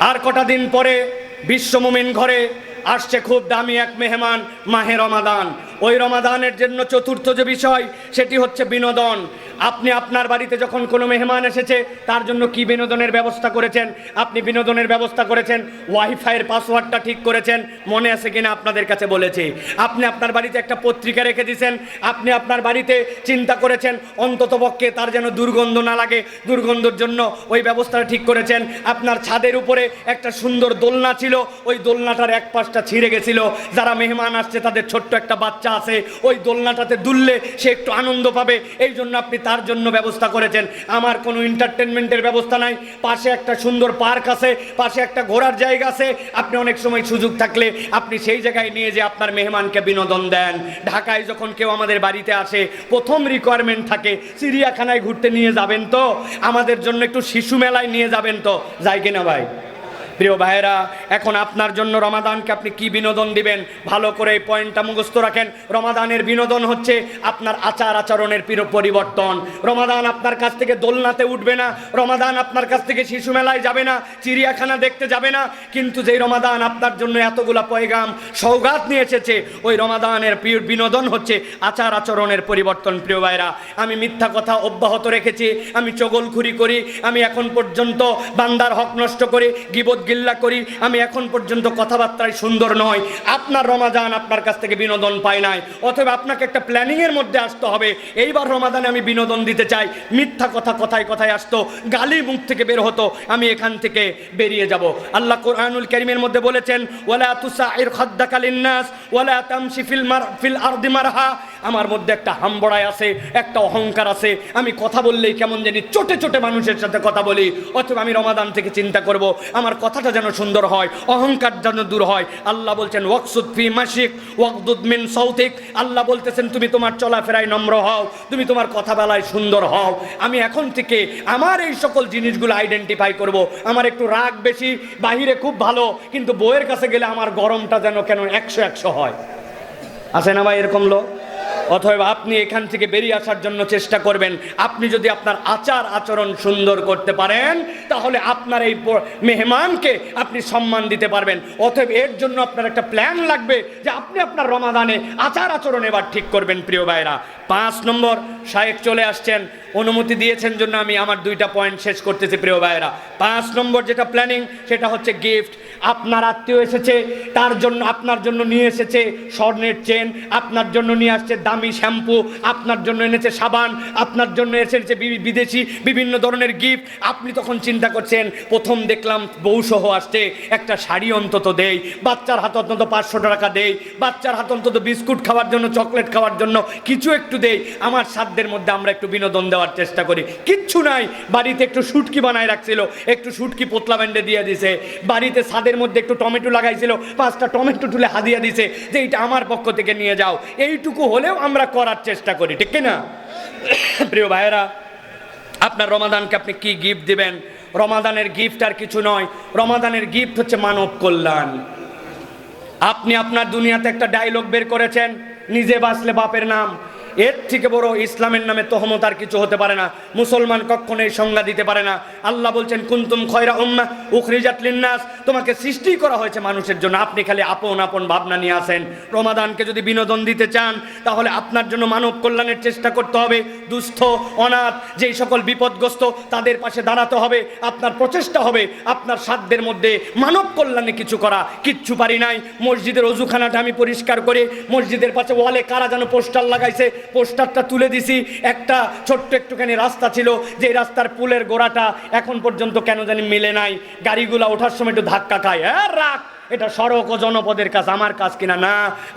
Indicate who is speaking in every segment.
Speaker 1: আর কটা দিন পরে বিশ্ব মুমিন ঘরে আসছে খুব দামি এক মেহমান, মাহে রমাদান। ওই রমাদানের জন্য চতুর্থ যে বিষয় সেটি হচ্ছে বিনোদন। আপনি আপনার বাড়িতে যখন কোনো মেহমান এসেছে তার জন্য কি বিনোদনের ব্যবস্থা করেছেন? আপনি বিনোদনের ব্যবস্থা করেছেন, ওয়াইফাইয়ের পাসওয়ার্ডটা ঠিক করেছেন, মনে আছে কিনা আপনাদের কাছে বলেছি। আপনি আপনার বাড়িতে একটা পত্রিকা রেখে দিয়েছেন, আপনি আপনার বাড়িতে চিন্তা করেছেন অন্ততপক্ষে তার যেন দুর্গন্ধ না লাগে, দুর্গন্ধের জন্য ওই ব্যবস্থাটা ঠিক করেছেন। আপনার ছাদের উপরে একটা সুন্দর দোলনা ছিল, ওই দোলনাটার এক পাশটা ছিঁড়ে গেছিল, যারা মেহমান আসছে তাদের ছোট্ট একটা বাচ্চা আছে, ওই দোলনাটাতে দুললে সে একটু আনন্দ পাবে, এই জন্য আপনি তার জন্য ব্যবস্থা করেছেন। আমার কোনো এন্টারটেনমেন্টের ব্যবস্থা নাই, পাশে একটা সুন্দর পার্ক আছে, পাশে একটা ঘোরার জায়গা আছে, আপনি অনেক সময় সুযোগ থাকলে আপনি সেই জায়গায় নিয়ে যে আপনার মেহমানকে বিনোদন দেন। ঢাকায় যখন কেউ আমাদের বাড়িতে আসে প্রথম রিকোয়ারমেন্ট থাকে চিড়িয়াখানায় ঘুরতে নিয়ে যাবেন তো, আমাদের জন্য একটু শিশু মেলায় নিয়ে যাবেন তো, যাই কিনা ভাই? প্রিয় ভাইয়েরা, এখন আপনার জন্য রমাদানকে আপনি কি বিনোদন দিবেন ভালো করে এই পয়েন্টটা মুখস্থ রাখেন। রমাদানের বিনোদন হচ্ছে আপনার আচার আচরণের পরিবর্তন। রমাদান আপনার কাছ থেকে দোলনাতে উঠবে না, রমাদান আপনার কাছ থেকে শিশু মেলায় যাবে না, চিড়িয়াখানা দেখতে যাবে না, কিন্তু যেই রমাদান আপনার জন্য এতগুলা পয়গাম সৌগাত নিয়ে এসেছে, ওই রমাদানের বিনোদন হচ্ছে আচার আচরণের পরিবর্তন। প্রিয় ভাইরা, আমি মিথ্যা কথা অব্যাহত রেখেছি, আমি চগলখুরি করি, আমি এখন পর্যন্ত বান্দার হক নষ্ট করি, গীবত গিল্লা করি, আমি এখন পর্যন্ত কথাবার্তায় সুন্দর নয়। আপনার রমাদান আপনার কাছ থেকে বিনোদন পায় নাই, অথবা আপনাকে একটা প্ল্যানিংয়ের মধ্যে আসতে হবে। এইবার রমাদানে আমি বিনোদন দিতে চাই, মিথ্যা কথা কথায় কথায় আসতো, গালি মুখ থেকে বের হতো, আমি এখান থেকে বেরিয়ে যাব। আল্লাহ কোরআনুল কারীমের মধ্যে বলেছেন, ওয়ালা তুসাইর খাদ্দাকা লিন্নাস ওয়ালা তামশি ফিল আরদি মারহা। আমার মধ্যে একটা হাম্বড়াই আছে, একটা অহংকার আছে, আমি কথা বললেই কেমন জানি চটে চটে মানুষের সাথে কথা বলি। অথবা আমি রমাদান থেকে চিন্তা করব আমার কথাটা যেন সুন্দর হয়, অহংকার যেন দূর হয়। আল্লাহ বলছেন ওয়াকসুদ ফি মাশিক ওয়াকদুদ মিন সাউতিক। আল্লাহ বলতেছেন তুমি তোমার চলাফেরায় নম্র হও, তুমি তোমার কথা বলায় সুন্দর হও। আমি এখন থেকে আমার এই সকল জিনিসগুলো আইডেন্টিফাই করব। আমার একটু রাগ বেশি, বাহিরে খুব ভালো, কিন্তু বউয়ের কাছে গেলে আমার গরমটা যেন কেন 100 হয়। আছে না ভাই এরকম লোক? অথবা আপনি এখান থেকে বেরিয়ে আসার জন্য চেষ্টা করবেন। আপনি যদি আপনার আচার আচরণ সুন্দর করতে পারেন তাহলে আপনার এই মেহমানকে আপনি সম্মান দিতে পারবেন। অথবা এর জন্য আপনার একটা প্ল্যান লাগবে যে আপনি আপনার রমাদানে আচার আচরণ এবার ঠিক করবেন। প্রিয় ভাইরা, 5 নম্বর শায়েখ চলে আসছেন, অনুমতি দিয়েছেন জন্য আমি আমার 2টা পয়েন্ট শেষ করতেছি। প্রিয় ভাইরা, 5 নম্বর যেটা প্ল্যানিং সেটা হচ্ছে গিফট। আপনার আত্মীয় এসেছে, তার জন্য আপনার জন্য নিয়ে এসেছে স্বর্ণের চেন, আপনার জন্য নিয়ে আসছে দামি শ্যাম্পু, আপনার জন্য এনেছে সাবান, আপনার জন্য এসেছে বিদেশি বিভিন্ন ধরনের গিফট। আপনি তখন চিন্তা করছেন, প্রথম দেখলাম বউসহ আসছে, একটা শাড়ি অন্তত দেই, বাচ্চার হাতে অন্তত 500 টাকা দেই, বাচ্চার হাতে অন্তত বিস্কুট খাওয়ার জন্য, চকলেট খাওয়ার জন্য কিছু একটু দেই। আমার সাধ্যের মধ্যে আমরা একটু বিনোদন দেওয়ার চেষ্টা করি, কিচ্ছু নাই। বাড়িতে একটু শুটকি বানায় রাখছিল, একটু শুটকি পোতলা ব্যান্ডে দিয়ে দিছে। বাড়িতে ছাদের মধ্যে একটু টমেটো লাগাইছিল, 5টা টমেটো তুলে হাদিয়া দিছে যে এইটা আমার পক্ষ থেকে নিয়ে যাও। এইটুকু হলেও আমরা করার চেষ্টা করি, ঠিক না? প্রিয় ভাইয়েরা, আপনার রমাদানকে আপনি কি গিফট দিবেন? রমাদানের গিফট আর কিছু নয়, রমাদানের গিফট হচ্ছে মানব কল্যাণ। আপনি আপনার দুনিয়াতে একটা ডায়লগ বের করেছেন, নিজে বাঁচলে বাপের নাম। এর থেকে বড় ইসলামের নামে তহমত আর কিছু হতে পারে না। মুসলমান কখনো এই সংজ্ঞা দিতে পারে না। আল্লাহ বলছেন কুনতুম খয়রা উম্মাহ উখরিজাত লিন্নাস, তোমাকে সৃষ্টি করা হয়েছে মানুষের জন্য, আপনি খালি আপন আপন ভাবনা নিয়ে আসেন। রমাদানকে যদি বিনোদন দিতে চান তাহলে আপনার জন্য মানব কল্যাণের চেষ্টা করতে হবে। দুস্থ অনাথ যেই সকল বিপদগ্রস্ত তাদের পাশে দাঁড়াতে হবে। আপনার প্রচেষ্টা হবে আপনার সাধ্যের মধ্যে মানব কল্যাণে কিছু করা। কিচ্ছু পারি নাই, মসজিদের অজুখানাটা আমি পরিষ্কার করে, মসজিদের পাশে ওয়ালে কারা যেন পোস্টার লাগাইছে, পোস্টারটা তুলে দিছি। একটা ছোট্ট একটুখানি রাস্তা ছিল, যে রাস্তার পুলের গোড়াটা এখন পর্যন্ত কেন জানি মিলে নাই, গাড়িগুলা ওঠার সময় একটু ধাক্কা খায়। রাখ, এটা সড়ক ও জনপদের কাজ, আমার কাজ কিনা না।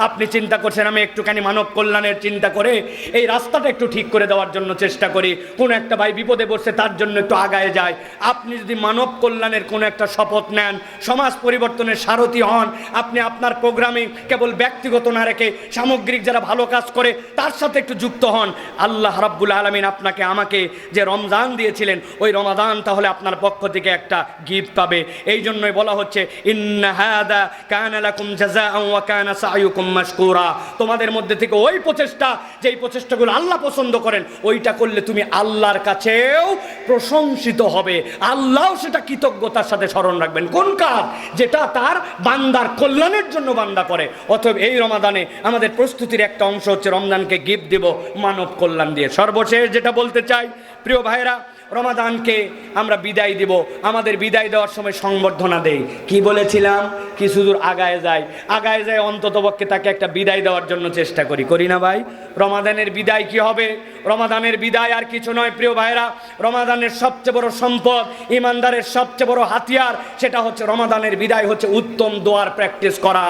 Speaker 1: আপনি চিন্তা করছেন আমি একটুখানি মানব কল্যাণের চিন্তা করে এই রাস্তাটা একটু ঠিক করে দেওয়ার জন্য চেষ্টা করি। কোন একটা ভাই বিপদে পড়ছে তার জন্য একটু আগায় যায়। আপনি যদি মানব কল্যাণের কোনো একটা শপথ নেন, সমাজ পরিবর্তনের সারথি হন, আপনি আপনার প্রোগ্রামে কেবল ব্যক্তিগত না রেখে সামগ্রিক যারা ভালো কাজ করে তার সাথে একটু যুক্ত হন, আল্লাহ রাব্বুল আলামিন আপনাকে আমাকে যে রমজান দিয়েছিলেন ওই রমাদান তাহলে আপনার পক্ষ থেকে একটা গিফট পাবে। এই জন্যই বলা হচ্ছে ইন্না হাদা কানা লাকুম জাযাআন ওয়া কানা সা'য়ুকুম মাশকুরা। তোমাদের মধ্যে থেকে ওই প্রচেষ্টা, যেই প্রচেষ্টাগুলো আল্লাহ পছন্দ করেন, ওইটা করলে তুমি আল্লাহর কাছেও প্রশংসিত হবে, আল্লাহ সেটা কৃতজ্ঞতার সাথে স্মরণ রাখবেন। কোন কাজ? যেটা তার বান্দার কল্যাণের জন্য বান্দা করে। অতএব এই রমাদানে আমাদের প্রস্তুতির একটা অংশ হচ্ছে রমজানকে গিফট দেব মানব কল্যাণ দিয়ে। সর্বশেষ যেটা বলতে চাই, প্রিয় ভাইরা, রমাদানকে আমরা বিদায় দিব, আমাদের বিদায় দেওয়ার সময় সংবর্ধনা দেই। কি বলেছিলাম? কিছু দূর আগায় যায় অন্ততপক্ষে তাকে একটা বিদায় দেওয়ার জন্য চেষ্টা করি না ভাই? রমাদানের বিদায় কি হবে? রমাদানের বিদায় আর কিছু নয় প্রিয় ভাইরা, রমাদানের সবচেয়ে বড় সম্পদ, ইমানদারের সবচেয়ে বড় হাতিয়ার, সেটা হচ্ছে রমাদানের বিদায় হচ্ছে উত্তম দোয়ার প্র্যাকটিস করা।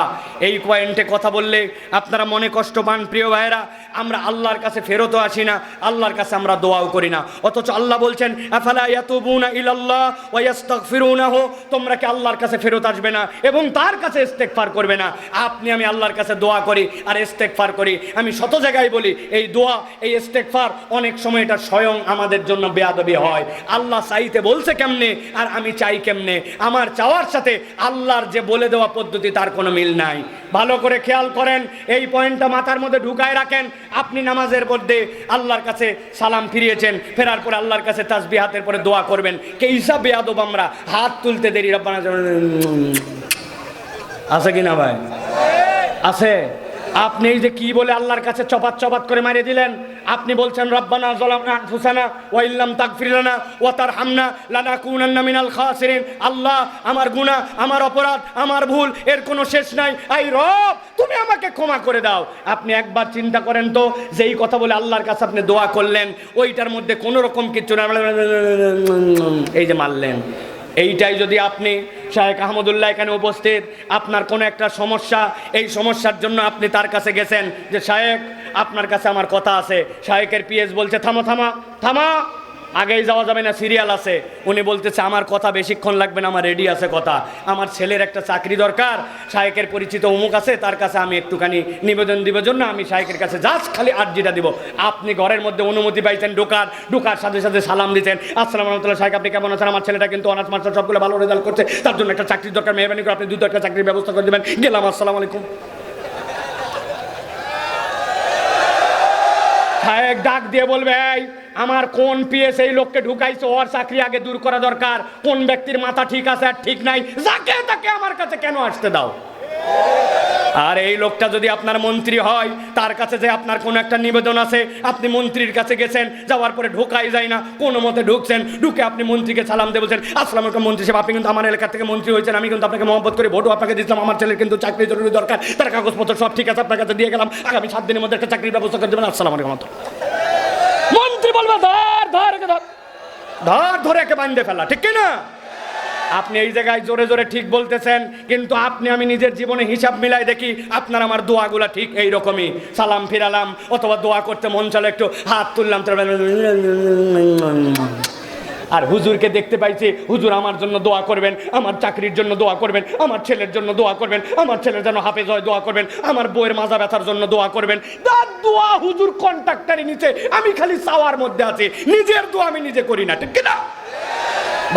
Speaker 1: এই পয়েন্টে কথা বললে আপনারা মনে কষ্ট পান প্রিয় ভাইরা। আমরা আল্লাহর কাছে ফেরতও আসি না, আল্লাহর কাছে আমরা দোয়াও করি না, অথচ আল্লাহ বলছেন আফালা ইয়াতুবুনা ইলাল্লাহ ওয়া ইস্তাগফিরুনাহু, তোমরা কি আল্লাহর কাছে ফেরত আসবে না এবং তার কাছে ইস্তেগফার করবে না? আমি আল্লাহর কাছে দোয়া করি আর ইস্তেগফার করি, আমি শত জায়গায় বলি এই দোয়া, এই ইস্তেগফার অনেক সময় এটা স্বয়ং আমাদের জন্য বেয়াদবি হয়। আল্লাহ চাইতে বলছে কেমনে আর আমি চাই কেমনে? আমার চাওয়ার সাথে আল্লাহর যে বলে দেওয়া পদ্ধতি তার কোনো মিল নাই। ভালো করে খেয়াল করেন, এই পয়েন্টটা মাথার মধ্যে ঢুকায় রাখেন। আপনি নামাজের মধ্যে আল্লাহর কাছে সালাম ফিরিয়েছেন, ফেরার পরে আল্লাহর কাছে তাসবিহ হাতের পরে দোয়া করবেন। কে হিসাব বেয়াদব আমরা, হাত তুলতে দেরি রব্বানা আছে কিনা ভাই? আছে। আপনি এই যে কি বলে আল্লাহর কাছে চপাত করে মারিয়ে দিলেন, আপনি বলছেন রব্বানা যালামনা আনফুসানা ওয়া ইল্লাম তাগফির লানা ওয়া তারহামনা লানাকুনান্না মিনাল খাসিরিন। আল্লাহ, আমার গুনাহ, আমার অপরাধ, আমার ভুল এর কোনো শেষ নাই, আই রব তুমি আমাকে ক্ষমা করে দাও। আপনি একবার চিন্তা করেন তো, যেই কথা বলে আল্লাহর কাছে আপনি দোয়া করলেন, ওইটার মধ্যে কোনো রকম কিছু না, এই যে মারলেন। এইটাই যদি আপনি শায়েখ আহমদুল্লাহ এখানে উপস্থিত, আপনার কোনো একটা সমস্যা, এই সমস্যার জন্য আপনি তার কাছে গেছেন যে শায়েখ আপনার কাছে আমার কথা আছে, শায়েখের পিএস বলছে থামা, আগেই যাওয়া যাবে না, সিরিয়াল আছে। উনি বলতেছে আমার কথা বেশিক্ষণ লাগবে না, আমার রেডি আছে কথা, আমার ছেলের একটা চাকরি দরকার, শায়েখের পরিচিত অমুক আছে, তার কাছে আমি একটুখানি নিবেদন দিব জন্য আমি শায়েখের কাছে জাস্ট খালি আর্জিটা দিব। আপনি ঘরের মধ্যে অনুমতি পাইছেন ঢোকার সাথে সাথে সালাম দিতেন, আসসালামু আলাইকুম শায়েখ, আপনি কেমন আছেন? আমার ছেলেটা কিন্তু অনার্স মাস্টার সবগুলো ভালো রেজাল্ট করছে, তার জন্য একটা চাকরির দরকার, মেহরবানি করে আপনি 2-4টা চাকরির ব্যবস্থা করে দেবেন। গেলাম, আসসালামু আলাইকুম। শায়েখ ডাক দিয়ে বলবে, এই আমার কোন পিএস এই লোককে ঢুকাইছে, ওর চাকরি আগে দূর করা দরকার, কোন ব্যক্তির মাথা ঠিক আছে আর ঠিক নাই, যাকে তাকে আমার কাছে কেন আসতে দাও? আর এই লোকটা যদি আপনার মন্ত্রী হয়, তার কাছে যে আপনার কোনো একটা নিবেদন আছে, আপনি মন্ত্রীর কাছে গেছেন, যাওয়ার পরে ঢোকাই যায় না, কোনো মতে ঢুকছেন, ঢুকে আপনি মন্ত্রীকে সালাম দিয়ে বলছেন আসসালামু আলাইকুম মন্ত্রী সাহেব, আপনি কিন্তু আমার এলাকা থেকে মন্ত্রী হয়েছেন, আমি কিন্তু আপনাকে মহব্বত করে ভোটও আপনাকে দিচ্ছিলাম, আমার ছেলের কিন্তু চাকরি জরুরি দরকার, তার কাগজপত্র সব ঠিক আছে, আপনার কাছে দিয়ে গেলাম, আগামী 7 দিনের মধ্যে একটা চাকরির ব্যবস্থা করে দেবেন, আসসালামু আলাইকুম। মন্ত্রী বলবে ধরে একে বাঁধতে ফেলা, ঠিক কিনা? আপনি এই জায়গায় জোরে জোরে ঠিক বলতেছেন, কিন্তু আমি নিজের জীবনে হিসাব মিলাই দেখি আপনার আমার দোয়াগুলা ঠিক এই রকমই। সালাম ফিরালাম অথবা দোয়া করতে মন চলে, একটু হাত তুললাম, আর হুজুরকে দেখতে পাইছি, হুজুর আমার জন্য দোয়া করবেন, আমার চাকরির জন্য দোয়া করবেন, আমার ছেলের জন্য দোয়া করবেন, আমার ছেলের জন্য হাফেজ হয় দোয়া করবেন, আমার বউয়ের মাজা ব্যথার জন্য দোয়া করবেন। তার দোয়া হুজুর কন্ট্রাক্টারি নিচে, আমি খালি চাওয়ার মধ্যে আছি, নিজের দোয়া আমি নিজে করি না, ঠিক কিনা?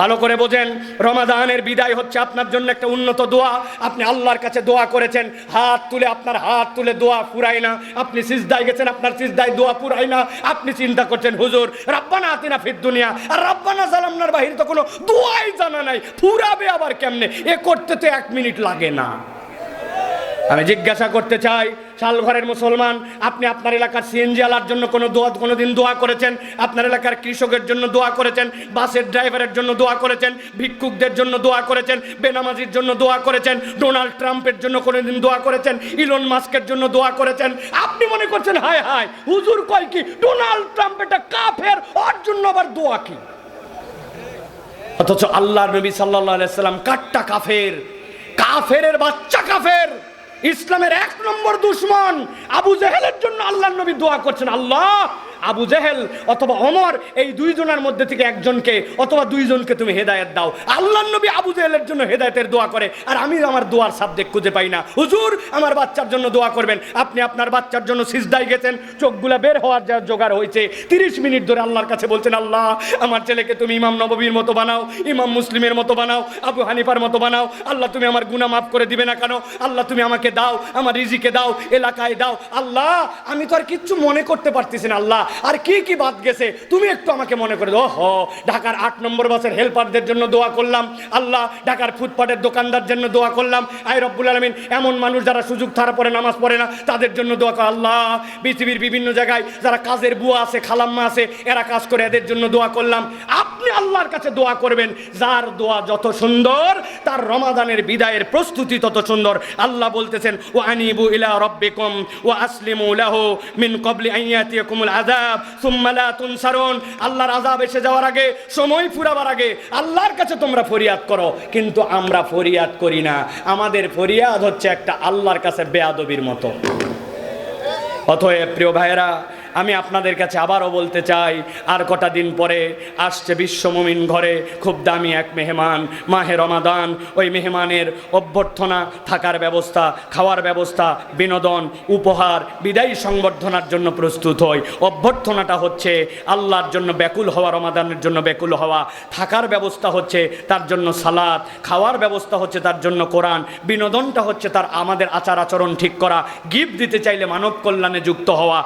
Speaker 1: ভালো করে বোঝেন, রমাদানের বিদায় হচ্ছে আপনার জন্য একটা উন্নত দোয়া। আপনি আল্লাহর কাছে দোয়া করেছেন, আপনার হাত তুলে দোয়া ফুরায় না, আপনি সিজদায় গেছেন, আপনার সিজদায় দোয়া ফুরায় না, আপনি চিন্তা করছেন হুজুর রাব্বানা আতিনা ফিদ দুনিয়া আর রাব্বানা জালামনার বাহিরে তো কোনো দোয়াই জানা নাই, ফুরাবে আবার কেমনে? এ করতে তো 1 মিনিট লাগে না। আমি জিজ্ঞাসা করতে চাই, শালঘরের মুসলমান, আপনি আপনার এলাকার সিএনজি আলার জন্য কোনোদিন দোয়া করেছেন? আপনার এলাকার কৃষকের জন্য দোয়া করেছেন? বাসের ড্রাইভারের জন্য দোয়া করেছেন? ভিক্ষুকদের জন্য দোয়া করেছেন? বেনামাজির জন্য দোয়া করেছেন? ডোনাল্ড ট্রাম্পের জন্য কোনোদিন দোয়া করেছেন? ইলন মাস্কের জন্য দোয়া করেছেন? আপনি মনে করছেন হায় হায় হুজুর কয় কি, ডোনাল্ড ট্রাম্প এটা কাফের, ওর জন্য আবার দোয়া কি? অথচ আল্লাহর নবী সাল্লাল্লাহু আলাইহি সাল্লাম কাট্টা কাফের, কাফেরের বাচ্চা কাফের, ইসলামের 1 নম্বর দুশমন আবু জেহেলের জন্য আল্লাহর নবী দোয়া করছেন, আল্লাহ আবু জেহেল অথবা ওমর, এই দুইজনের মধ্যে থেকে একজনকে অথবা দুইজনকে তুমি হেদায়েত দাও। আল্লাহর নবী আবু জেহেলের জন্য হেদায়েতের দোয়া করে, আর আমি আমার দোয়ার সাবজেক্ট খুঁজে পাই না। হুজুর আমার বাচ্চার জন্য দোয়া করবেন। আপনি আপনার বাচ্চার জন্য সিজদায় গেছেন, চোখগুলা বের হওয়ার যা জোগাড় হয়েছে, 30 মিনিট ধরে আল্লাহর কাছে বলছেন, আল্লাহ আমার ছেলেকে তুমি ইমাম নববীর মতো বানাও, ইমাম মুসলিমের মতো বানাও, আবু হানিফার মতো বানাও। আল্লাহ তুমি আমার গুনাহ মাফ করে দিবে না কেন? আল্লাহ তুমি আমাকে দাও, আমার রিজিকে দাও, এলাকায় দাও। আল্লাহ আমি তো আর কিচ্ছু মনে করতে পারতেছি না, আল্লাহ আর কি কি বাদ গেছে তুমি একটু আমাকে মনে করে দাও। হ ঢাকার 8 নম্বর বাসের হেল্পারদের জন্য দোয়া করলাম, আল্লাহ ঢাকার ফুটপাতের দোকানদার জন্য দোয়া করলাম। আয় রব্বুল আলামিন এমন মানুষ যারা সুযোগ ছাড়া পড়ে নামাজ পড়ে না তাদের জন্য দোয়া কর। আল্লাহ পৃথিবীর বিভিন্ন জায়গায় যারা কাজের বুয়া আছে, খালাম্মা আছে, এরা কাজ করে, এদের জন্য দোয়া করলাম। আপনি আল্লাহর কাছে দোয়া করবেন, যার দোয়া যত সুন্দর তার রমাদানের বিদায়ের প্রস্তুতি তত সুন্দর। আল্লাহ বলতেছেন ওয়া আনিবু ইলা রাব্বিকুম ওয়া আসলিমু লাহু মিন ক্বাবলি আন ইয়াতিয়াকুমুল আযাব সুম্মা লা তুনসারুন। আল্লাহর আযাব এসে যাওয়ার আগে, সময় ফুরাবার আগে আল্লাহর কাছে তোমরা ফরিয়াদ করো। কিন্তু আমরা ফরিয়াদ করি না, আমাদের ফরিয়াদ হচ্ছে একটা আল্লাহর কাছে বেয়াদবির মতো। অতএব প্রিয় ভাইয়েরা, আমি আপনাদের কাছে আবারও বলতে চাই, আর কটা দিন পরে আসছে বিশ্ব মুমিন ঘরে খুব দামি এক মেহমান, মাহে রমাদান। ওই মেহমানের অভ্যর্থনা, থাকার ব্যবস্থা, খাওয়ার ব্যবস্থা, বিনোদন, উপহার, বিদায়ী সংবর্ধনার জন্য প্রস্তুত হই। অভ্যর্থনাটা হচ্ছে আল্লাহর জন্য ব্যাকুল হওয়া, রমাদানের জন্য ব্যাকুল হওয়া। থাকার ব্যবস্থা হচ্ছে তার জন্য সালাত, খাওয়ার ব্যবস্থা হচ্ছে তার জন্য কোরআন, বিনোদনটা হচ্ছে তার আমাদের আচার আচরণ ঠিক করা, গিফট দিতে চাইলে মানব কল্যাণে যুক্ত হওয়া,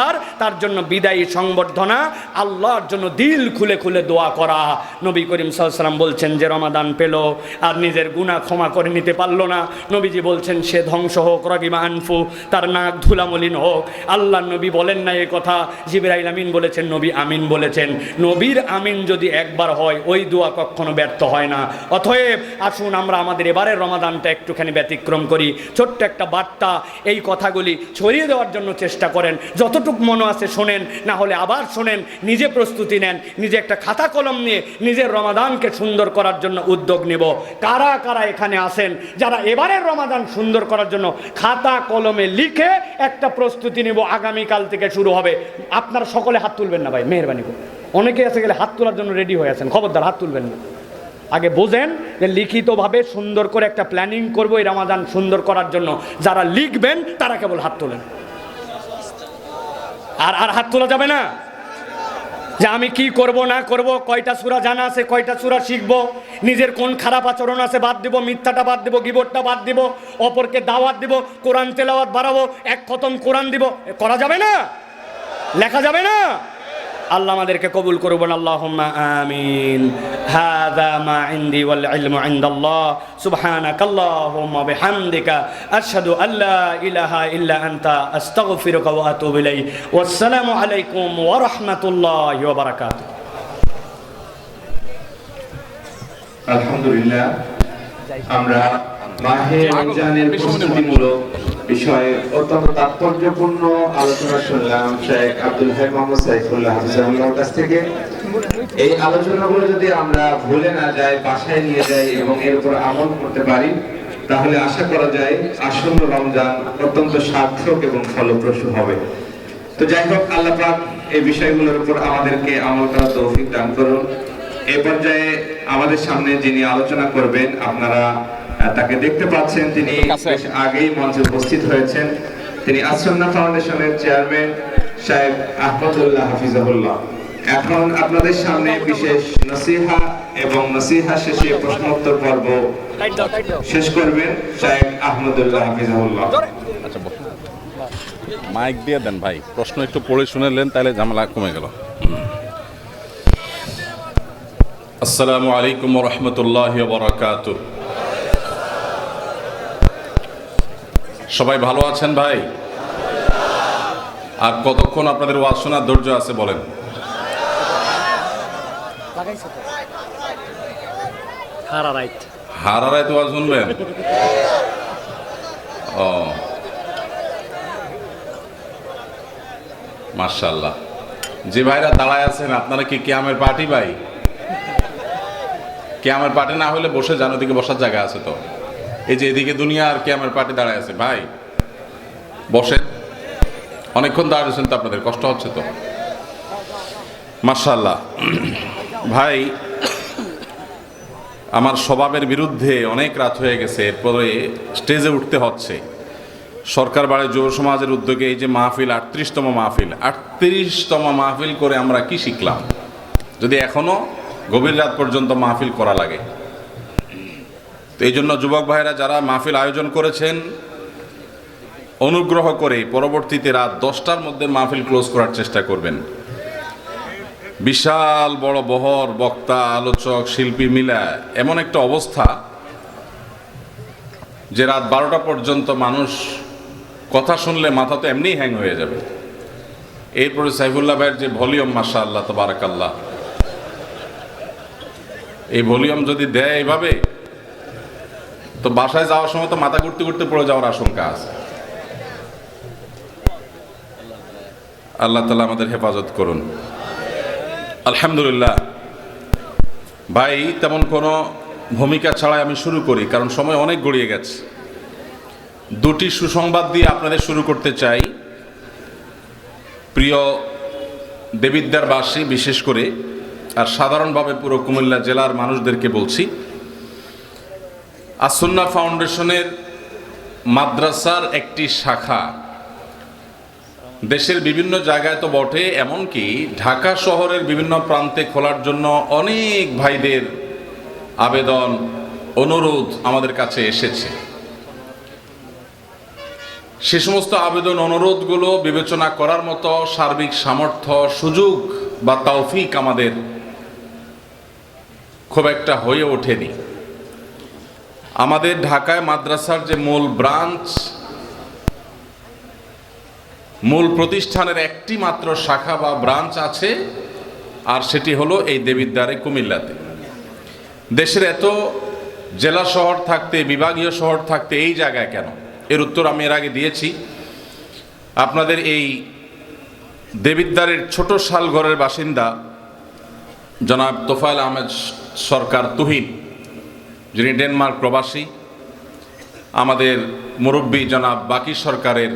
Speaker 1: আর তার জন্য বিদায়ী সংবর্ধনা, আল্লাহর জন্য দিল খুলে খুলে দোয়া করা। নবী করিম সাল্লাল্লাহু আলাইহি ওয়াসাল্লাম বলছেন যে রমাদান পেল আর নিজের গুনাহ ক্ষমা করে নিতে পারলো না, নবীজি বলছেন সে ধ্বংস হোক, রাগিমা আনফু, তার নাক ধুলামলিন হোক। আল্লাহর নবী বলেন না এই কথা, জিবরাইল আমিন বলেছেন, নবী আমিন বলেছেন। নবীর আমিন যদি একবার হয়, ওই দোয়া কখনো ব্যর্থ হয় না। অতএব আসুন আমরা আমাদের এবারের রমাদানটা একটুখানি ব্যতিক্রম করি। ছোট্ট একটা বার্তা, এই কথাগুলি ছড়িয়ে দেওয়ার জন্য চেষ্টা করেন। যতটুকু মনে আছে শোনেন, না হলে আবার শোনেন, নিজে প্রস্তুতি নেন, নিজে একটা খাতা কলম নিয়ে নিজের রমাদানকে সুন্দর করার জন্য উদ্যোগ নেব। কারা কারা এখানে আসেন যারা এবারের রমাদান সুন্দর করার জন্য খাতা কলমে লিখে একটা প্রস্তুতি নেব? আগামীকাল থেকে শুরু হবে। আপনারা সকলে হাত তুলবেন না ভাই, মেহেরবানি করে। অনেকে এসে গেলে হাত তোলার জন্য রেডি হয়ে আছেন, খবরদার হাত তুলবেন না। আগে বোঝেন যে লিখিতভাবে সুন্দর করে একটা প্ল্যানিং করবো এই রমাদান সুন্দর করার জন্য। যারা লিখবেন তারা কেবল হাত তোলেন, আর হাত তোলা যাবে না যে আমি কি করব না করব, কয়টা সূরা জানা আছে, কয়টা সূরা শিখব, নিজের কোন খারাপ আচরণ আছে বাদ দিব, মিথ্যাটা বাদ দিব, গীবতটা বাদ দিব, অপরকে দাওয়াত দিব, কোরআন তেলাওয়াত বাড়াবো, এক খতম কোরআন দিব, করা যাবে না, লেখা যাবে না। আল্লাহ আমাদেরকে কবুল করবেন, আল্লাহুম্মা আমিন। হাযা মা ইনদি ওয়াল ইলমু ইনদাল্লাহ, সুবহানাকাল্লাহুম্মা বিহামদিকা আশহাদু আল্লা ইলাহা ইল্লা আনতা আস্তাগফিরুকা ওয়া আতুবু ইলাইক। ওয়াসসালামু আলাইকুম ওয়া রাহমাতুল্লাহি ওয়া বারাকাতুহু।
Speaker 2: আলহামদুলিল্লাহ, আমরা মাহে রমজানের প্রস্তুতিমূলক বিষয়ে অত্যন্ত তাৎপর্যপূর্ণ আলোচনা শুনলাম শেখ আব্দুল হাই মোহাম্মদ সাইফুল্লাহ হাফিজাহুল্লাহর কাছ থেকে। এই আলোচনাগুলো যদি আমরা ভুলে না যাই, বাসায় নিয়ে যাই এবং এর উপর আমল করতে পারি, তাহলে আশা করা যায় আসন্ন রমজান অত্যন্ত সার্থক এবং ফলপ্রসূ হবে। তো যাই হোক, আল্লাহ পাক এই বিষয়গুলোর উপর আমাদেরকে আমল করার তৌফিক দান করুন। এই পর্যায়ে আমাদের সামনে যিনি আলোচনা করবেন, আপনারা তাকে দেখতে পাচ্ছেন, তিনি বেশ আগেই মঞ্চে উপস্থিত হয়েছেন। তিনি আসন্না ফাউন্ডেশনের চেয়ারম্যান শায়েখ আহমদুল্লাহ হাফিজাহুল্লাহ। এখন আপনাদের সামনে বিশেষ নসিহা এবং নসিহা শেষে প্রশ্নোত্তর পর্ব শেষ করবেন শায়েখ আহমদুল্লাহ হাফিজাহুল্লাহ।
Speaker 3: আচ্ছা, মাইক দিয়ে দেন ভাই, প্রশ্ন একটু পড়ে শুনেলেন তাহলে ঝামেলা কমে গেল। আসসালামু আলাইকুম ওয়া রাহমাতুল্লাহি ওয়া বারাকাতুহু। সবাই ভালো আছেন ভাই? আর কতক্ষণ আপনাদের ওয়াজ শোনার ধৈর্য আছে বলেন? হারা রাইত ওয়াজ শুনবেন? ও মাশাআল্লাহ। যে ভাইরা দাঁড়ায় আছেন, আপনারা কি কিয়ামের পার্টি ভাই? কিয়ামের পার্টি না হলে বসে যান, ওদিকে বসার জায়গা আছে তো। এই যে এদিকে দুনিয়া আর কিয়ামের পার্টি দাঁড়ায় আছে, ভাই বসেন। অনেকক্ষণ দাঁড়িয়েছেন তো, আপনাদের কষ্ট হচ্ছে তো। মাশাআল্লাহ ভাই, আমার স্বভাবের বিরুদ্ধে অনেক রাত হয়ে গেছে, এরপরে স্টেজে উঠতে হচ্ছে। সরকার বাড়ি যুব সমাজের উদ্যোগে এই যে মাহফিল, 38তম মাহফিল, 38তম মাহফিল করে আমরা কি শিখলাম যদি এখনো গভীর রাত পর্যন্ত মাহফিল করা লাগে? তো এই জন্য যুবক ভাইরা যারা মাহফিল আয়োজন করেছেন, অনুগ্রহ করে পরবর্তীতে রাত 10টার মধ্যে মাহফিল ক্লোজ করার চেষ্টা করবেন। বিশাল বড় বহর, বক্তা, আলোচক, শিল্পী মিলা এমন একটা অবস্থা যে রাত 12টা পর্যন্ত মানুষ কথা শুনলে মাথা তো এমনিই হ্যাং হয়ে যাবে। এরপরে সাইফুল্লাহ ভাইয়ের যে ভলিউম, মাশাআল্লাহ তাবারাকাল্লাহ, এই ভলিউম যদি দেয় এইভাবে, তো বাসায় যাওয়ার সময় তো মাথা ঘুরতে ঘুরতে পড়ে যাওয়ার আশঙ্কা আছে। আল্লাহ তাআলা আমাদের হেফাজত করুন। আলহামদুলিল্লাহ ভাই, তেমন কোনো ভূমিকা ছাড়াই আমি শুরু করি, কারণ সময় অনেক গড়িয়ে গেছে। দুটি সুসংবাদ দিয়ে আপনাদের শুরু করতে চাই। প্রিয় দেবিদ্বারবাসী বিশেষ করে, আর সাধারণভাবে পুরো কুমিল্লা জেলার মানুষদেরকে বলছি, আস-সুন্নাহ ফাউন্ডেশনের মাদ্রাসার একটি শাখা দেশের বিভিন্ন জায়গায় তো বটে, এমনকি ঢাকা শহরের বিভিন্ন প্রান্তে খোলার জন্য অনেক ভাইদের আবেদন, অনুরোধ আমাদের কাছে এসেছে। সে সমস্ত আবেদন, অনুরোধগুলো বিবেচনা করার মতো সার্বিক সামর্থ্য, সুযোগ বা তৌফিক আমাদের খুব একটা হয়ে ওঠেনি। আমাদের ঢাকায় মাদ্রাসার যে মূল ব্রাঞ্চ, মূল প্রতিষ্ঠানের একটি মাত্র শাখা বা ব্রাঞ্চ আছে, আর সেটি হলো এই দেবিদ্বারে কুমিল্লাতে। দেশের এত জেলা শহর থাকতে, বিভাগীয় শহর থাকতে এই জায়গায় কেন? এর উত্তর আমি এর আগে দিয়েছি। আপনাদের এই দেবিদ্বারের ছোট শালঘরের বাসিন্দা জনাব তোফায়েল আহমেদ সরকার তুহিন, যিনি ডেনমার্ক প্রবাসী, আমাদের মুরব্বী জনাব বাকি সরকারের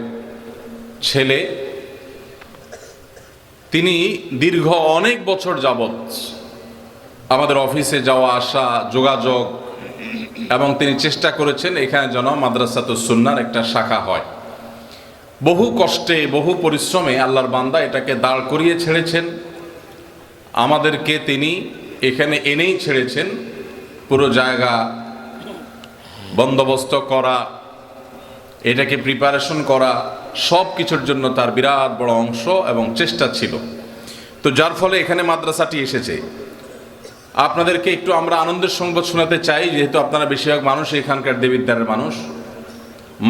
Speaker 3: ছেলে, তিনি দীর্ঘ অনেক বছর যাবৎ আমাদের অফিসে যাওয়া আসা, যোগাযোগ, এবং তিনি চেষ্টা করেছেন এখানে যেন মাদ্রাসাতুস সুন্নাহর একটা শাখা হয়। বহু কষ্টে, বহু পরিশ্রমে আল্লাহর বান্দা এটাকে দাঁড় করিয়ে ছেড়েছেন। আমাদেরকে তিনি এখানে এনেই ছেড়েছেন। পুরো জায়গা বন্দোবস্ত করা, এটাকে প্রিপারেশন করা, সব কিছুর জন্য তার বিরাট বড় অংশ এবং চেষ্টা ছিল। তো যার ফলে এখানে মাদ্রাসাটি এসেছে। আপনাদেরকে একটু আমরা আনন্দের সংবাদ শোনাতে চাই, যেহেতু আপনারা বেশিরভাগ মানুষ এখানকার দেবিদ্বারের মানুষ।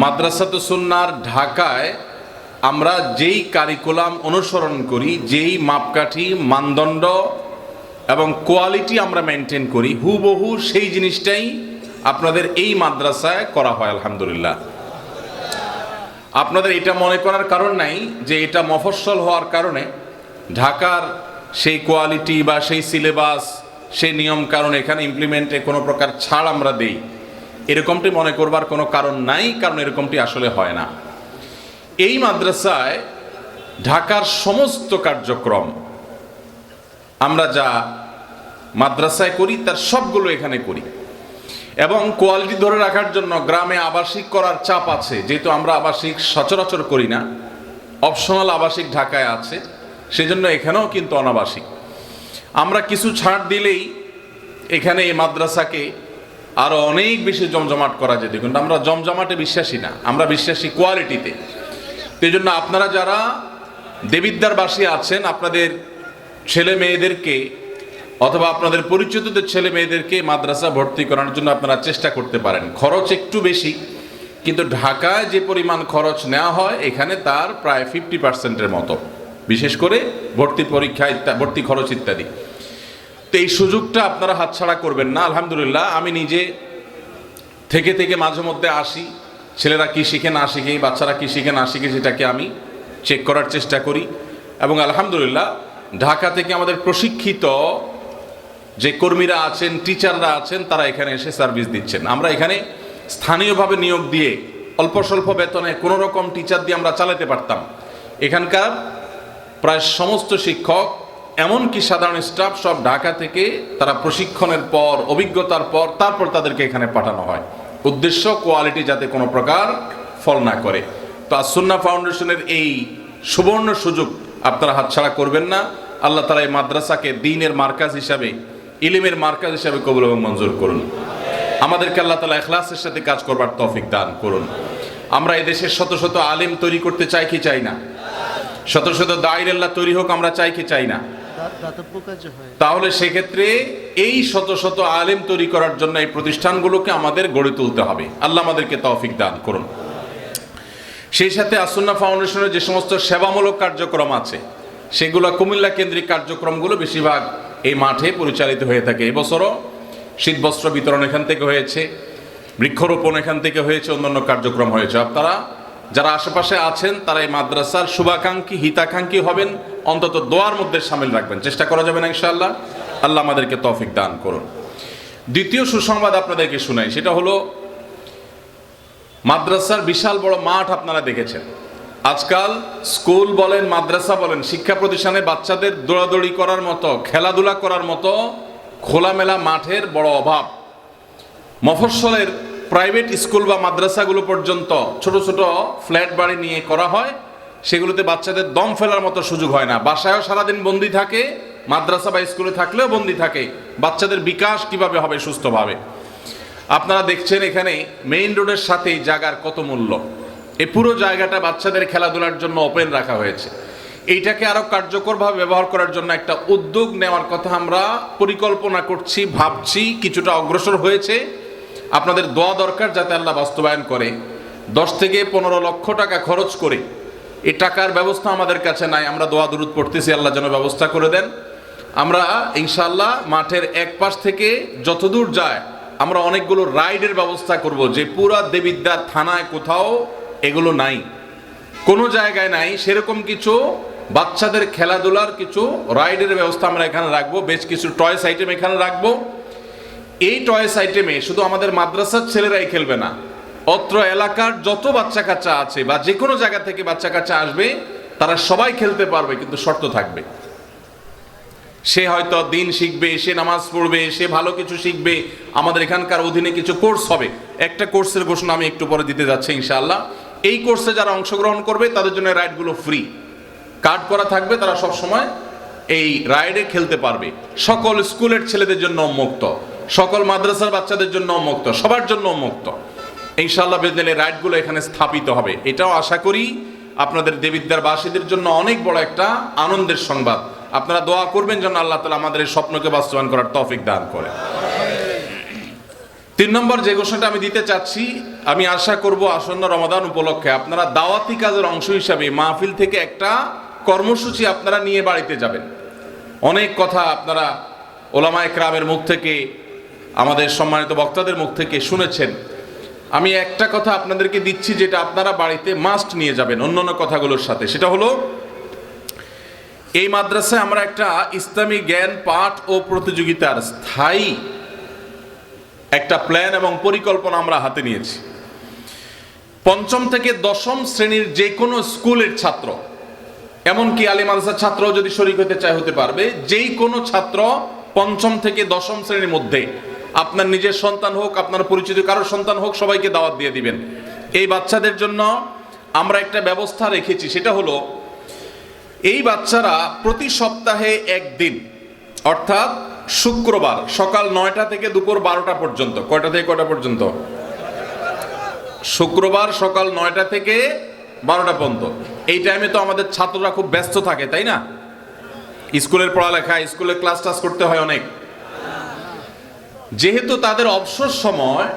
Speaker 3: মাদ্রাসাতুস সুন্নাহর ঢাকায় আমরা যেই কারিকুলাম অনুসরণ করি, যেই মাপকাঠি, মানদণ্ড এবং কোয়ালিটি আমরা মেনটেন করি, হুবহু সেই জিনিসটাই আপনাদের এই মাদ্রাসায় করা হয়। আলহামদুলিল্লাহ। আপনাদের এটা মনে করার কারণ নাই যে এটা মফস্বল হওয়ার কারণে ঢাকার সেই কোয়ালিটি বা সেই সিলেবাস, সেই নিয়ম কারণ এখানে ইমপ্লিমেন্টে কোনো প্রকার ছাড় আমরা দেই, এরকমটি মনে করবার কোনো কারণ নাই, কারণ এরকমটি আসলে হয় না। এই মাদ্রাসায় ঢাকার সমস্ত কার্যক্রম আমরা যা মাদ্রাসায় করি তার সবগুলো এখানে করি, এবং কোয়ালিটি ধরে রাখার জন্য গ্রামে আবাসিক করার চাপ আছে। যেহেতু আমরা আবাসিক সচরাচর করি না, অপশনাল আবাসিক ঢাকায় আছে, সেজন্য এখানেও কিন্তু অনাবাসিক। আমরা কিছু ছাড় দিলেই এখানে এই মাদ্রাসাকে আরও অনেক বেশি জমজমাট করা যেত, কিন্তু আমরা জমজমাটে বিশ্বাসী না, আমরা বিশ্বাসী কোয়ালিটিতে। এই জন্য আপনারা যারা দেবিদ্বারবাসী আছেন, আপনাদের ছেলে মেয়েদেরকে অথবা আপনাদের পরিচিতদের ছেলে মেয়েদেরকে মাদ্রাসা ভর্তি করানোর জন্য আপনারা চেষ্টা করতে পারেন। খরচ একটু বেশি, কিন্তু ঢাকায় যে পরিমাণ খরচ নেওয়া হয় এখানে তার প্রায় 50%-এর মতো, বিশেষ করে ভর্তি পরীক্ষা, ভর্তি খরচ ইত্যাদি। তো এই সুযোগটা আপনারা হাতছাড়া করবেন না। আলহামদুলিল্লাহ, আমি নিজে থেকে থেকে মাঝে মধ্যে আসি, ছেলেরা কি শিখে না শিখে, বাচ্চারা কি শিখে না শিখে, সেটাকে আমি চেক করার চেষ্টা করি। এবং আলহামদুলিল্লাহ, ঢাকা থেকে আমাদের প্রশিক্ষিত যে কর্মীরা আছেন, টিচাররা আছেন, তারা এখানে এসে সার্ভিস দিচ্ছেন। আমরা এখানে স্থানীয়ভাবে নিয়োগ দিয়ে অল্প স্বল্প বেতনে কোনো রকম টিচার দিয়ে আমরা চালাতে পারতাম। এখানকার প্রায় সমস্ত শিক্ষক এমনকি সাধারণ স্টাফ সব ঢাকা থেকে তারা প্রশিক্ষণের পর, অভিজ্ঞতার পর তারপর তাদেরকে এখানে পাঠানো হয়। উদ্দেশ্য কোয়ালিটি যাতে কোনো প্রকার ফল না করে। তো আসুন্নাহ ফাউন্ডেশনের এই সুবর্ণ সুযোগ আপনারা হাতছাড়া করবেন না। আল্লাহ তাআলা এই মাদ্রাসাকে দ্বীনের মার্কাজ হিসাবে, ইলমের মার্কাজ হিসাবে কবুল এবং মঞ্জুর করুন। আমাদেরকে আল্লাহ তাআলা ইখলাসের সাথে কাজ করবার তৌফিক দান করুন। আমরা এই দেশের শত শত আলেম তৈরি করতে চাই কি চাই না? শত শত দায়ীর তৈরি হোক আমরা চাই কি চাই না? তাহলে সেক্ষেত্রে এই শত শত আলেম তৈরি করার জন্য এই প্রতিষ্ঠানগুলোকে আমাদের গড়ে তুলতে হবে। আল্লাহ আমাদেরকে তৌফিক দান করুন। সেই সাথে আসুন্নাহ ফাউন্ডেশনের যে সমস্ত সেবামূলক কার্যক্রম আছে, সেগুলো কুমিল্লা কেন্দ্রিক কার্যক্রমগুলো বেশিরভাগ এই মাঠে পরিচালিত হয়ে থাকে। এবছরও শীতবস্ত্র বিতরণ এখান থেকে হয়েছে, বৃক্ষরোপণ এখান থেকে হয়েছে, অন্যান্য কার্যক্রম হয়েছে। আপনারা যারা আশেপাশে আছেন তারা এই মাদ্রাসার শুভাকাঙ্ক্ষী, হিতাকাঙ্ক্ষী হবেন, অন্তত দোয়ার মধ্যে সামিল রাখবেন। চেষ্টা করা যাবে না ইনশাআল্লাহ? আল্লাহ আমাদেরকে তৌফিক দান করুন। দ্বিতীয় সুসংবাদ আপনাদেরকে শোনাই, সেটা হলো মাদ্রাসার বিশাল বড় মাঠ আপনারা দেখেছেন। আজকাল স্কুল বলেন, মাদ্রাসা বলেন, শিক্ষা প্রতিষ্ঠানে বাচ্চাদের দৌড়াদৌড়ি করার মতো, খেলাধুলা করার মতো খোলামেলা মাঠের বড় অভাব। মফস্বলের প্রাইভেট স্কুল বা মাদ্রাসাগুলো পর্যন্ত ছোট ছোট ফ্ল্যাট বাড়ি নিয়ে করা হয়, সেগুলোতে বাচ্চাদের দম ফেলার মতো সুযোগ হয় না। বাসায়ও সারাদিন বন্দি থাকে, মাদ্রাসা বা স্কুলে থাকলেও বন্দি থাকে। বাচ্চাদের বিকাশ কিভাবে হবে সুস্থভাবে? আপনারা দেখছেন এখানে মেইন রোডের সাথেই জায়গার কত মূল্য। এই পুরো জায়গাটা বাচ্চাদের খেলাধুলার জন্য ওপেন রাখা হয়েছে। এইটাকে আরো কার্যকরভাবে ব্যবহার করার জন্য একটা উদ্যোগ নেওয়ার কথা আমরা পরিকল্পনা করছি, ভাবছি, কিছুটা অগ্রসর হয়েছে। আপনাদের দোয়া দরকার যাতে আল্লাহ বাস্তবায়ন করে। 10 থেকে 15 লক্ষ টাকা খরচ করে, এই টাকার ব্যবস্থা আমাদের কাছে নাই, আমরা দোয়া দুরুদ পড়তেছি, আল্লাহ যেন ব্যবস্থা করে দেন। আমরা ইনশাআল্লাহ মাঠের এক পাশ থেকে যতদূর যায় আমরা অনেকগুলো রাইডের ব্যবস্থা করব, যে পুরা দেবিদ্বার থানায় কোথাও এগুলো নাই, কোনো জায়গায় নাই। সেরকম কিছু বাচ্চাদের খেলাধুলার কিছু রাইডের ব্যবস্থা আমরা এখানে রাখবো। বেশ কিছু টয়েস আইটেম এখানে রাখবো। এই টয়েস আইটেমে শুধু আমাদের মাদ্রাসার ছেলেরাই খেলবে না, অত্র এলাকার যত বাচ্চা কাচ্চা আছে বা যে কোনো জায়গা থেকে বাচ্চা কাচ্চা আসবে তারা সবাই খেলতে পারবে, কিন্তু শর্ত থাকবে। সে হয়তো দিন শিখবে, সে নামাজ পড়বে, সে ভালো কিছু শিখবে। আমাদের এখানকার অধীনে কিছু কোর্স হবে, একটা কোর্সের ঘোষণা আমি একটু পরে দিতে যাচ্ছি ইনশাআল্লাহ। এই কোর্সে যারা অংশগ্রহণ করবে তাদের জন্য রাইডগুলো ফ্রি, কার্ড করা থাকবে, তারা সব সময় এই রাইডে খেলতে পারবে। সকল স্কুলের ছেলেদের জন্য উন্মুক্ত, সকল মাদ্রাসার বাচ্চাদের জন্য উন্মুক্ত, সবার জন্য উন্মুক্ত ইনশাআল্লাহ। বেদলে রাইডগুলো এখানে স্থাপিত হবে। এটাও আশা করি আপনাদের দেবিদ্বারবাসীদের জন্য অনেক বড় একটা আনন্দের সংবাদ। আপনারা দোয়া করবেন যেন আল্লাহ তাআলা আমাদের এই স্বপ্নকে বাস্তবায়ন করার তৌফিক দান করে। 3 নম্বর যে ঘোষণাটা আমি দিতে চাচ্ছি, আমি আশা করব আসন্ন রমাদান উপলক্ষে আপনারা দাওয়াতি কাজের অংশ হিসাবে মাহফিল থেকে একটা কর্মসূচি আপনারা নিয়ে বাড়িতে যাবেন। অনেক কথা আপনারা ওলামায়ে কেরামের মুখ থেকে, আমাদের সম্মানিত বক্তাদের মুখ থেকে শুনেছেন। আমি একটা কথা আপনাদেরকে দিচ্ছি, যেটা আপনারা বাড়িতে মাস্ট নিয়ে যাবেন অন্যান্য কথাগুলোর সাথে। সেটা হলো, এই মাদ্রাসায় আমরা একটা ইসলামী জ্ঞান পাঠ ও প্রতিযোগিতার স্থায়ী একটা প্ল্যান এবং পরিকল্পনা আমরা হাতে নিয়েছি। 5ম থেকে 10ম শ্রেণীর যে কোনো স্কুলের ছাত্র, এমনকি আলী মাদ্রাসার ছাত্রও যদি শরীক হতে চায় হতে পারবে, যেই কোনো ছাত্র 5ম থেকে 10ম শ্রেণীর মধ্যে, আপনার নিজের সন্তান হোক, আপনার পরিচিত কারোর সন্তান হোক, সবাইকে দাওয়াত দিয়ে দিবেন। এই বাচ্চাদের জন্য আমরা একটা ব্যবস্থা রেখেছি, সেটা হলো এই বাচ্চারা প্রতি সপ্তাহে একদিন, অর্থাৎ শুক্রবার সকাল 9টা থেকে দুপুর 12টা পর্যন্ত। কয়টা থেকে কয়টা পর্যন্ত? শুক্রবার সকাল 9টা থেকে 12টা পর্যন্ত। এই টাইমে তো আমাদের ছাত্ররা খুব ব্যস্ত থাকে, তাই না? স্কুলের পড়ালেখা, স্কুলে ক্লাস টাস করতে হয় অনেক। যেহেতু তাদের অবসর সময়,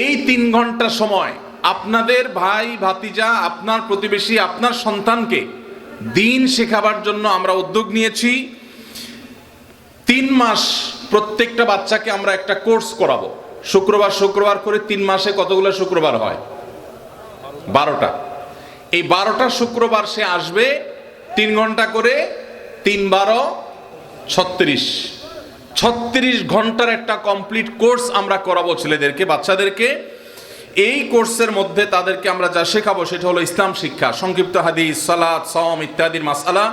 Speaker 3: এই 3 ঘন্টা সময় আপনাদের ভাই ভাতিজা, আপনার প্রতিবেশী, আপনার সন্তানকে দিন শেখাবার জন্য আমরা উদ্যোগ নিয়েছি। 3 মাস প্রত্যেকটা বাচ্চাকে আমরা একটা কোর্স করাবো, শুক্রবার করে। 3 মাসে কতগুলো শুক্রবার হয়? 12টা। এই 12টা শুক্রবার সে আসবে, 3 ঘন্টা করে, 3 12 36 ঘন্টার একটা কমপ্লিট কোর্স আমরা করাবো ছেলেদেরকে, বাচ্চাদেরকে। এই কোর্সের মধ্যে তাদেরকে আমরা যা শেখাবো সেটা হলো ইসলাম শিক্ষা, সংক্ষিপ্ত হাদিস, সালাত, সাওম ইত্যাদির মাসআলা,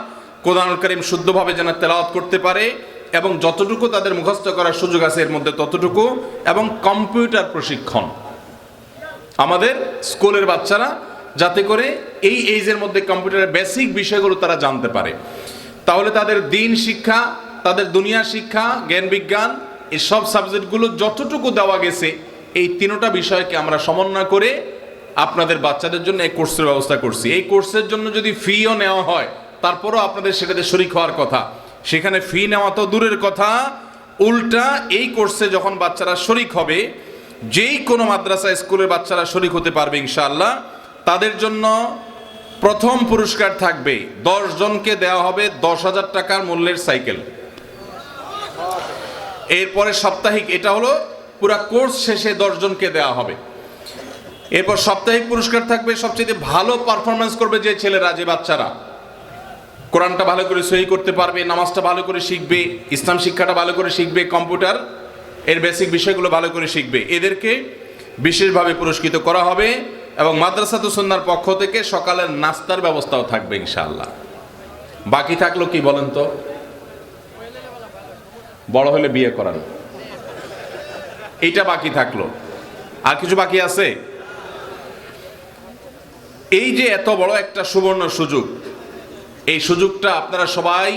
Speaker 3: কোরআনুল কারীম শুদ্ধভাবে যেন তেলাওয়াত করতে পারে এবং যতটুকু তাদের মুখস্থ করার সুযোগ আছে এর মধ্যে ততটুকু, এবং কম্পিউটার প্রশিক্ষণ আমাদের স্কুলের বাচ্চারা যাতে করে এই এইজের মধ্যে কম্পিউটারের বেসিক বিষয়গুলো তারা জানতে পারে। তাহলে তাদের দিন শিক্ষা, তাদের দুনিয়া শিক্ষা, জ্ঞান বিজ্ঞান এই সব সাবজেক্টগুলো যতটুকু দেওয়া গেছে এই তিনটা বিষয়কে আমরা সমন্বয় করে আপনাদের বাচ্চাদের জন্য এই কোর্সের ব্যবস্থা করছি। এই কোর্সের জন্য যদি ফিও নেওয়া হয় তারপরও আপনাদের সেটাতে শরীক হওয়ার কথা। সেখানে ফি নেওয়া তো দূরের কথা, উল্টা এই কোর্সে যখন বাচ্চারা শরীক হবে, যেই কোনো মাদ্রাসা স্কুলের বাচ্চারা শরীক হতে পারবে ইনশাআল্লাহ, তাদের জন্য প্রথম পুরস্কার থাকবে 10 জনকে দেওয়া হবে 10,000 টাকার মূল্যের সাইকেল। এরপরে সাপ্তাহিক, এটা হলো পুরা কোর্স শেষে 10 জনকে দেওয়া হবে। এরপর সাপ্তাহিক পুরস্কার থাকবে সবচেয়ে ভালো পারফরমেন্স করবে যে ছেলেরা, যে বাচ্চারা কোরআনটা ভালো করে সহি করতে পারবে, নামাজটা ভালো করে শিখবে, ইসলাম শিক্ষাটা ভালো করে শিখবে, কম্পিউটার এর বেসিক বিষয়গুলো ভালো করে শিখবে, এদেরকে বিশেষভাবে পুরস্কৃত করা হবে। এবং মাদ্রাসাতুস সুন্নাহর পক্ষ থেকে সকালের নাস্তার ব্যবস্থাও থাকবে ইনশাআল্লাহ। বাকি থাকলো কি বলেন তো? বড় হলে বিয়ে করানো, এইটা বাকি থাকলো। আর কিছু বাকি আছে? এই যে এত বড় একটা সুবর্ণ সুযোগ, এই সুযোগটা আপনারা সবাই